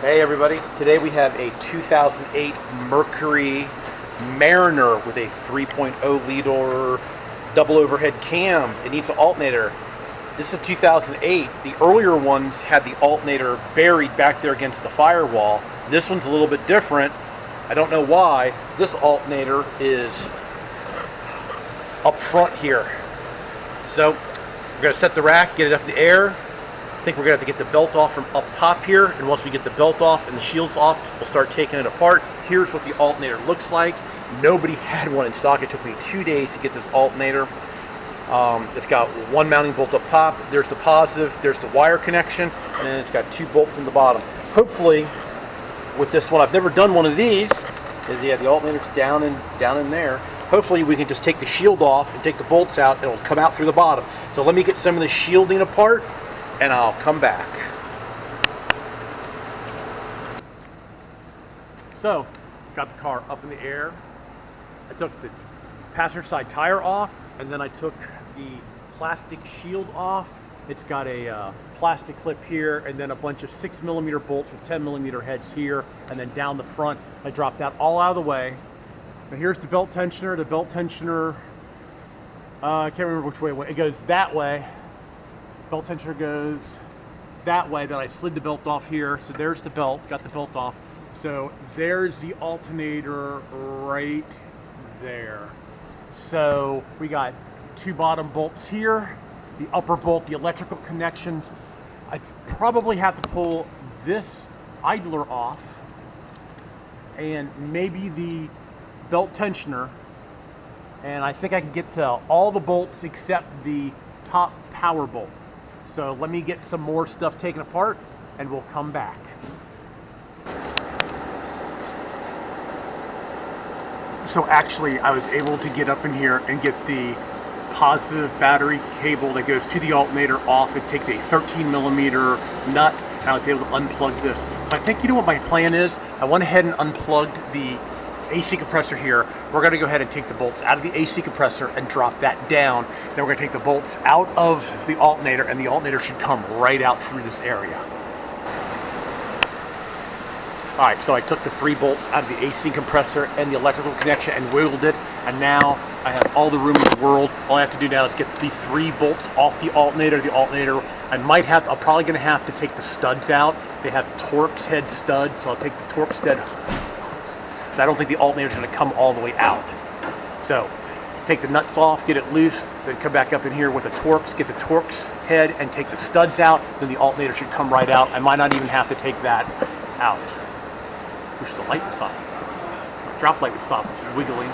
Hey everybody, today we have a 2008 Mercury Mariner with a 3.0 liter double overhead cam. It needs an alternator. This is a 2008. The earlier ones had the alternator buried back there against the firewall. This one's a little bit different. I don't know why. This alternator is up front here. So we're going to set the rack, get it up in the air. I think we're going to have to get the belt off from up top here, and once we get the belt off and the shields off, we'll start taking it apart. Here's what the alternator looks like. Nobody had one in stock. It took me 2 days to get this alternator. It's got one mounting bolt up top, there's the positive, there's the wire connection, and then it's got two bolts in the bottom. Hopefully, with this one, I've never done one of these. Yeah, the alternator's down in there. Hopefully we can just take the shield off and take the bolts out, and it'll come out through the bottom. So let me get some of the shielding apart, and I'll come back. So, got the car up in the air. I took the passenger side tire off, and then I took the plastic shield off. It's got a plastic clip here, and then a bunch of 6mm bolts with 10mm heads here, and then down the front. I dropped that all out of the way. Now here's the belt tensioner. The belt tensioner, I can't remember which way it goes. That way. Belt tensioner goes that way. Then I slid the belt off here. So there's the belt, got the belt off. So there's the alternator right there. So we got two bottom bolts here, the upper bolt, the electrical connections. I probably have to pull this idler off and maybe the belt tensioner. And I think I can get to all the bolts except the top power bolt. So let me get some more stuff taken apart and we'll come back. So actually I was able to get up in here and get the positive battery cable that goes to the alternator off. It takes a 13mm nut, and I was able to unplug this. So I think, you know what my plan is? I went ahead and unplugged the AC compressor here. We're going to go ahead and take the bolts out of the AC compressor and drop that down. Then we're going to take the bolts out of the alternator, and the alternator should come right out through this area. Alright, so I took the 3 bolts out of the AC compressor and the electrical connection and wiggled it, and now I have all the room in the world. All I have to do now is get the 3 bolts off the alternator. I'm probably going to have to take the studs out. They have Torx head studs, so I'll take the Torx head. I don't think the alternator is going to come all the way out. So take the nuts off, get it loose, then come back up in here with the Torx, get the Torx head and take the studs out, then the alternator should come right out. I might not even have to take that out. Wish the light would stop. Drop light would stop wiggling.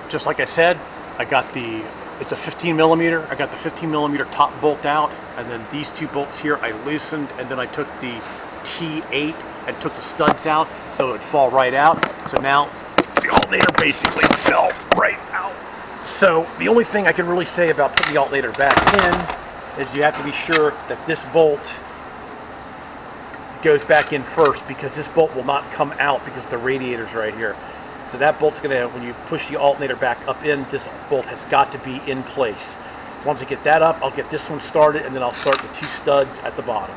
Just like I said, it's a 15mm. I got the 15mm top bolt out, and then these 2 bolts here I loosened, and then I took the T8 and took the studs out so it would fall right out. So now the alternator basically fell right out. So the only thing I can really say about putting the alternator back in is you have to be sure that this bolt goes back in first, because this bolt will not come out because the radiator's right here. So that bolt's gonna, when you push the alternator back up in, this bolt has got to be in place. Once I get that up, I'll get this one started, and then I'll start the 2 studs at the bottom.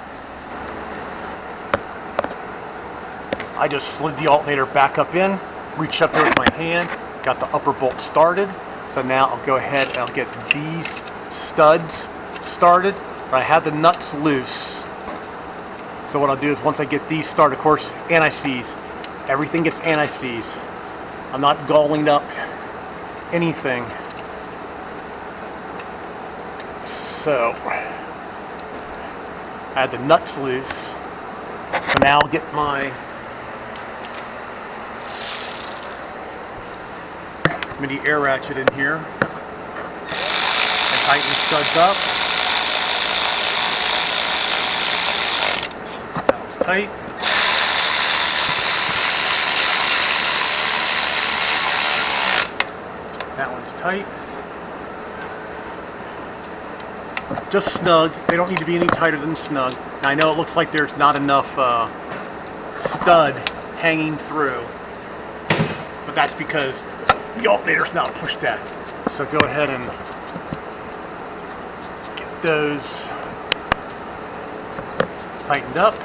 I just slid the alternator back up in, reached up there with my hand, got the upper bolt started. So now I'll go ahead and I'll get these studs started. But I have the nuts loose. So what I'll do is once I get these started, of course, anti-seize. Everything gets anti-seize. I'm not galling up anything. So I had the nuts loose. So now I'll get my mini air ratchet in here and tighten the studs up. That was tight. That one's tight. Just snug. They don't need to be any tighter than snug. Now I know it looks like there's not enough stud hanging through, but that's because the alternator's not pushed at. So go ahead and get those tightened up.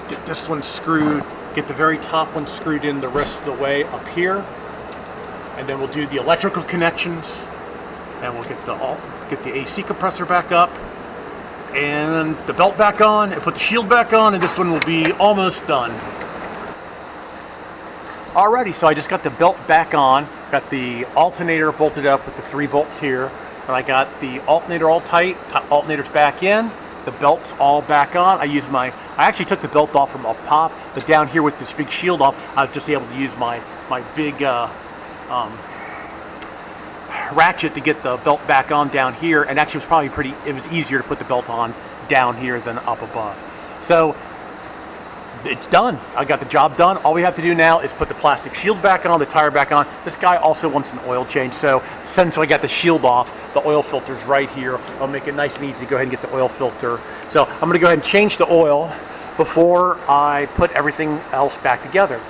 Get this one screwed, get the very top one screwed in the rest of the way up here. And then we'll do the electrical connections, and we'll get the AC compressor back up, and the belt back on, and put the shield back on, and this one will be almost done. Alrighty, so I just got the belt back on, got the alternator bolted up with the 3 bolts here, and I got the alternator all tight, alternator's back in, the belt's all back on. I actually took the belt off from up top, but down here with this big shield off, I was just able to use my big ratchet to get the belt back on down here, and actually it was easier to put the belt on down here than up above. So it's done. I got the job done. All we have to do now is put the plastic shield back on, the tire back on. This guy also wants an oil change, so since I got the shield off, the oil filter's right here. I'll make it nice and easy to go ahead and get the oil filter. So I'm going to go ahead and change the oil before I put everything else back together.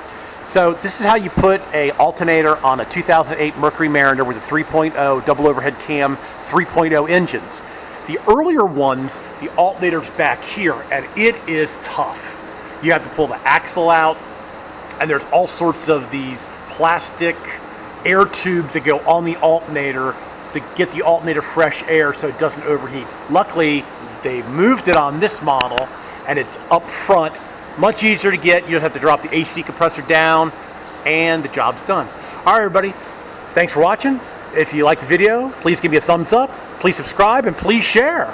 So this is how you put a alternator on a 2008 Mercury Mariner with a 3.0 double overhead cam 3.0 engines. The earlier ones, the alternator's back here, and it is tough. You have to pull the axle out, and there's all sorts of these plastic air tubes that go on the alternator to get the alternator fresh air so it doesn't overheat. Luckily, they moved it on this model, and it's up front. Much easier to get. You don't have to drop the AC compressor down, and the job's done. All right, everybody. Thanks for watching. If you liked the video, please give me a thumbs up. Please subscribe, and please share.